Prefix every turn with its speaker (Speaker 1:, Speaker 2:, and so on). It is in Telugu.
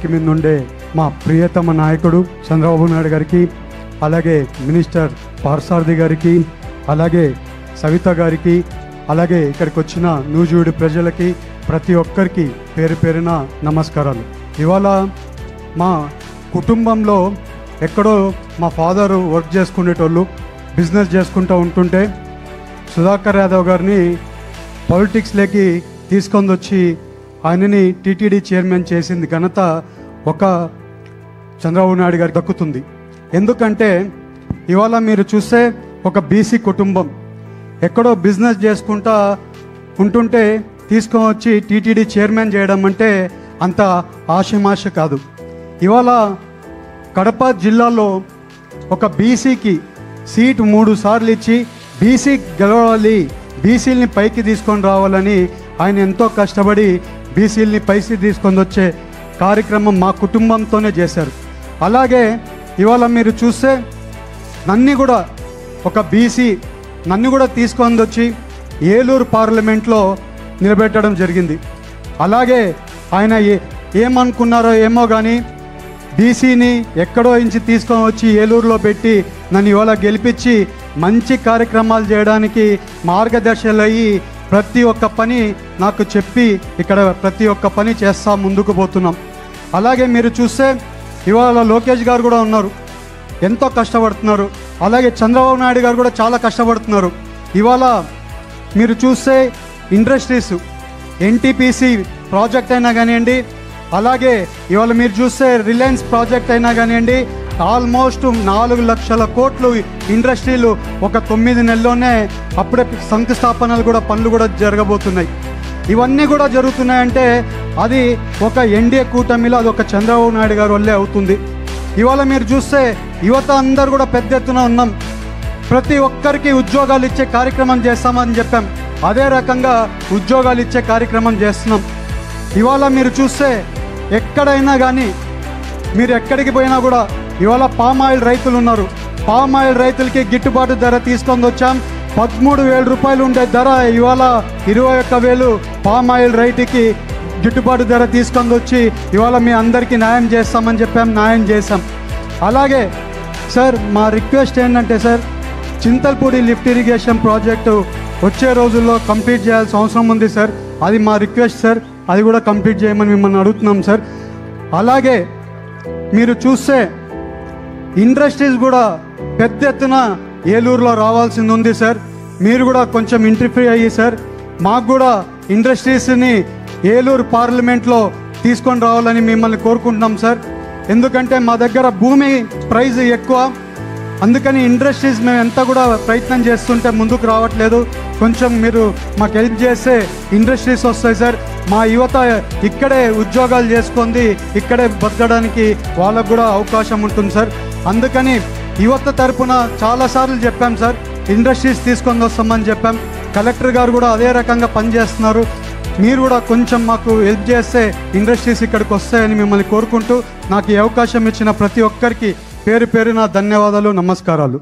Speaker 1: వేదిక మీద ఉండే మా ప్రియతమ నాయకుడు చంద్రబాబు నాయుడు గారికి, అలాగే మినిస్టర్ పార్సారథి గారికి, అలాగే సవిత గారికి, అలాగే ఇక్కడికి వచ్చిన నూజివీడు ప్రజలకి ప్రతి ఒక్కరికి పేరు పేరున నమస్కారాలు. ఇవాళ మా కుటుంబంలో ఎక్కడో మా ఫాదరు వర్క్ చేసుకునేటోళ్ళు, బిజినెస్ చేసుకుంటూ ఉంటుంటే సుధాకర్ యాదవ్ గారిని పాలిటిక్స్లోకి తీసుకొని వచ్చి ఆయనని టీటీడీ చైర్మన్ చేసింది ఘనత ఒక చంద్రబాబు నాయుడు గారికి దక్కుతుంది. ఎందుకంటే ఇవాళ మీరు చూస్తే ఒక బీసీ కుటుంబం ఎక్కడో బిజినెస్ చేసుకుంటా ఉంటుంటే తీసుకొని వచ్చి టీటీడీ చైర్మన్ చేయడం అంటే అంత ఆషమాష కాదు. ఇవాళ కడప జిల్లాలో ఒక బీసీకి సీటు 3 సార్లు ఇచ్చి బీసీ గెలవాలి, బీసీలని పైకి తీసుకొని రావాలని ఆయన ఎంతో కష్టపడి బీసీలని పైకి తీసుకొని వచ్చే కార్యక్రమం మా కుటుంబంతోనే చేశారు. అలాగే ఇవాళ మీరు చూస్తే నన్ను కూడా ఒక బీసీ నన్ను కూడా తీసుకొని వచ్చి ఏలూరు పార్లమెంట్లో నిలబెట్టడం జరిగింది. అలాగే ఆయన ఏమనుకున్నారో ఏమో కానీ బీసీని ఎక్కడో ఇంచి తీసుకొని వచ్చి ఏలూరులో పెట్టి నన్ను ఇవాళ గెలిపించి మంచి కార్యక్రమాలు చేయడానికి మార్గదర్శకులు అయ్యి ప్రతి ఒక్క పని నాకు చెప్పి ఇక్కడ ప్రతి ఒక్క పని చేస్తా ముందుకు పోతున్నాం. అలాగే మీరు చూస్తే ఇవాళ లోకేష్ గారు కూడా ఉన్నారు, ఎంతో కష్టపడుతున్నారు. అలాగే చంద్రబాబు నాయుడు గారు కూడా చాలా కష్టపడుతున్నారు. ఇవాళ మీరు చూస్తే ఇండస్ట్రీస్ ఎన్టీపీసీ ప్రాజెక్ట్ అయినా కానివ్వండి, అలాగే ఇవాళ మీరు చూస్తే రిలయన్స్ ప్రాజెక్ట్ అయినా కానివ్వండి, ఆల్మోస్ట్ 4 లక్షల కోట్లు ఇండస్ట్రీలు ఒక 9 నెలల్లోనే అప్పుడే శంకుస్థాపనలు కూడా పనులు కూడా జరగబోతున్నాయి. ఇవన్నీ కూడా జరుగుతున్నాయంటే అది ఒక ఎన్డీఏ కూటమిలో అది ఒక చంద్రబాబు నాయుడు గారి వల్లే అవుతుంది. ఇవాళ మీరు చూస్తే యువత అందరూ కూడా పెద్ద ఎత్తున ఉన్నాం, ప్రతి ఒక్కరికి ఉద్యోగాలు ఇచ్చే కార్యక్రమం చేస్తామని చెప్పాం. అదే రకంగా ఉద్యోగాలు ఇచ్చే కార్యక్రమం చేస్తున్నాం. ఇవాళ మీరు చూస్తే ఎక్కడైనా కానీ మీరు ఎక్కడికి పోయినా కూడా ఇవాళ పామాయిల్ రైతులు ఉన్నారు, పామాయిల్ రైతులకి గిట్టుబాటు ధర తీసుకొని వచ్చాం. 13,000 రూపాయలు ఉండే ధర ఇవాళ 21,000 పామాయిల్ రైతుకి గిట్టుబాటు ధర తీసుకొని వచ్చి ఇవాళ మీ అందరికీ న్యాయం చేస్తామని చెప్పాం, న్యాయం చేశాం. అలాగే సార్ మా రిక్వెస్ట్ ఏంటంటే sir, Chintalapudi lift irrigation project వచ్చే రోజుల్లో కంప్లీట్ చేయాల్సిన అవసరం ఉంది సార్. అది మా రిక్వెస్ట్ సార్, అది కూడా కంప్లీట్ చేయమని మిమ్మల్ని అడుగుతున్నాం సార్. అలాగే మీరు చూస్తే ఇండస్ట్రీస్ కూడా పెద్ద ఎత్తున ఏలూరులో రావాల్సింది ఉంది సార్. మీరు కూడా కొంచెం ఇంటర్ఫీ అయ్యి సార్ మాకు కూడా ఇండస్ట్రీస్ని ఏలూరు పార్లమెంట్లో తీసుకొని రావాలని మిమ్మల్ని కోరుకుంటున్నాం సార్. ఎందుకంటే మా దగ్గర భూమి ప్రైజ్ ఎక్కువ, అందుకని ఇండస్ట్రీస్ మేము ఎంత కూడా ప్రయత్నం చేస్తుంటే ముందుకు రావట్లేదు. కొంచెం మీరు మాకు హెల్ప్ చేస్తే ఇండస్ట్రీస్ వస్తాయి సార్. మా యువత ఇక్కడే ఉద్యోగాలు చేసుకుంది, ఇక్కడే బతకడానికి వాళ్ళకు కూడా అవకాశం ఉంటుంది సార్. అందుకని యువత తరపున చాలాసార్లు చెప్పాం సార్, ఇండస్ట్రీస్ తీసుకొని వస్తామని చెప్పాం. కలెక్టర్ గారు కూడా అదే రకంగా పనిచేస్తున్నారు. మీరు కూడా కొంచెం మాకు హెల్ప్ చేస్తే ఇండస్ట్రీస్ ఇక్కడికి వస్తాయని మిమ్మల్ని కోరుకుంటూ నాకు ఈ అవకాశం ఇచ్చిన ప్రతి ఒక్కరికి పేరు పేరున ధన్యవాదాలు, నమస్కారాలు.